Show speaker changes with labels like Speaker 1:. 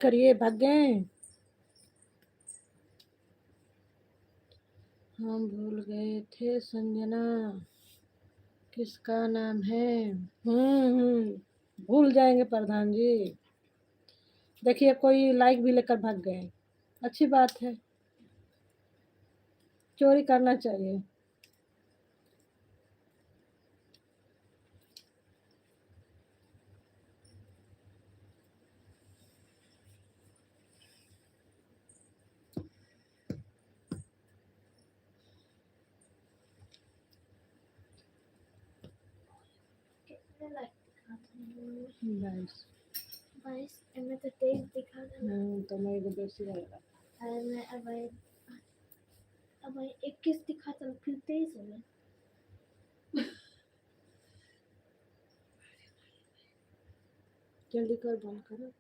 Speaker 1: करिए, भाग गए। हम भूल गए थे संजना, किसका नाम है। भूल जाएंगे प्रधान जी। देखिए कोई लाइक भी लेकर भाग गए, अच्छी बात है, चोरी करना चाहिए। बाईस
Speaker 2: 22 में तो 23 दिखा था।
Speaker 1: तो मेरे को बेसी रहेगा।
Speaker 2: अरे मैं अब 21 दिखा था, फिर 23 हो गया।
Speaker 1: जल्दी कर, बंद करो।